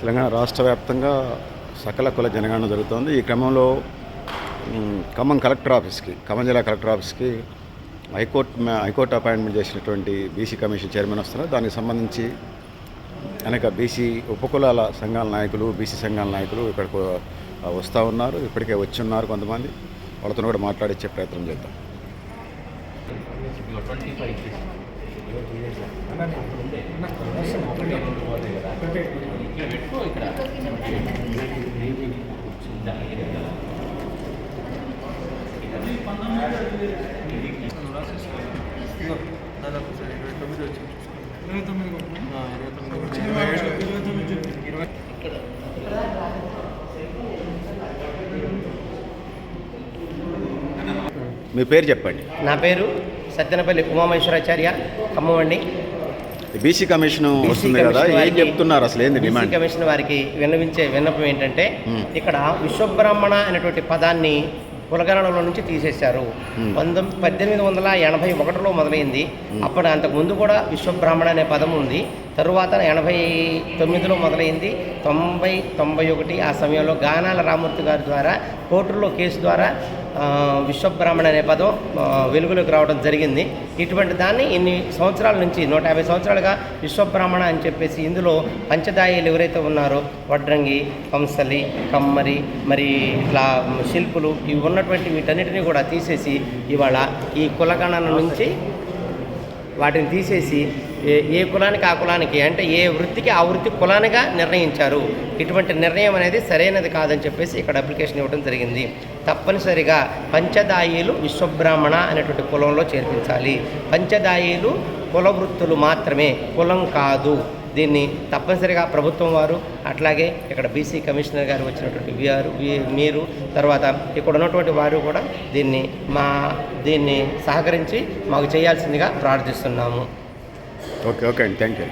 తెలంగాణ రాష్ట్ర వ్యాప్తంగా సకల కుల జనగణన జరుగుతోంది. ఈ క్రమంలో ఖమ్మం కలెక్టర్ ఆఫీస్కి, ఖమ్మం జిల్లా కలెక్టర్ ఆఫీస్కి హైకోర్టు అపాయింట్మెంట్ చేసినటువంటి బీసీ కమిషన్ చైర్మన్ వస్తున్నారు. దానికి సంబంధించి అనేక బీసీ ఉపకులాల సంఘాల నాయకులు, బీసీ సంఘాల నాయకులు ఇక్కడికి వస్తూ ఉన్నారు. ఇప్పటికే వచ్చి ఉన్నారు కొంతమంది. వాళ్ళతో కూడా మాట్లాడించే ప్రయత్నం చేద్దాం. మీ పేరు చెప్పండి. నా పేరు సత్యనపల్లి ఉమామేశ్వరాచార్య, ఖమ్మం అండి. బీసీ కమిషన్ వస్తుంది కదా, ఏం చెప్తున్నారు అసలు, ఏంది డిమాండ్? బీసీ కమిషన్ వారికి విన్నవించే విన్నపం ఏంటంటే, ఇక్కడ విశ్వబ్రాహ్మణ అనేటువంటి పదాన్ని కులగణనలో నుంచి తీసేశారు. 1881లో మొదలైంది. అప్పుడు అంతకుముందు కూడా విశ్వబ్రాహ్మణ అనే పదం ఉంది. తరువాత 89లో మొదలైంది. 90, 91 ఆ సమయంలో గానాల రామూర్తి గారి ద్వారా కోర్టులో కేసు ద్వారా విశ్వబ్రాహ్మణ అనే పదం వెలుగులోకి రావడం జరిగింది. ఇటువంటి దాన్ని ఇన్ని సంవత్సరాల నుంచి 150 సంవత్సరాలుగా విశ్వబ్రాహ్మణ అని చెప్పేసి ఇందులో పంచదాయిలు ఎవరైతే ఉన్నారో వడ్రంగి, కంసలి, కమ్మరి, మరి ఇట్లా శిల్పులు ఇవి ఉన్నటువంటి వీటన్నిటిని కూడా తీసేసి ఇవాళ ఈ కులగణన నుంచి వాటిని తీసేసి ఏ కులానికి ఆ కులానికి, అంటే ఏ వృత్తికి ఆ వృత్తి కులానిగా నిర్ణయించారు. ఇటువంటి నిర్ణయం అనేది సరైనది కాదని చెప్పేసి ఇక్కడ అప్లికేషన్ ఇవ్వడం జరిగింది. తప్పనిసరిగా పంచదాయిలు విశ్వబ్రాహ్మణ అనేటువంటి కులంలో చేర్పించాలి. పంచదాయిలు కుల వృత్తులు మాత్రమే, కులం కాదు. దీన్ని తప్పనిసరిగా ప్రభుత్వం వారు, అట్లాగే ఇక్కడ బీసీ కమిషనర్ గారు వచ్చినటువంటి మీరు, తర్వాత ఇక్కడ ఉన్నటువంటి వారు కూడా దీన్ని సహకరించి మాకు చేయాల్సిందిగా ప్రార్థిస్తున్నాము. ఓకే అండి, థ్యాంక్ యూ.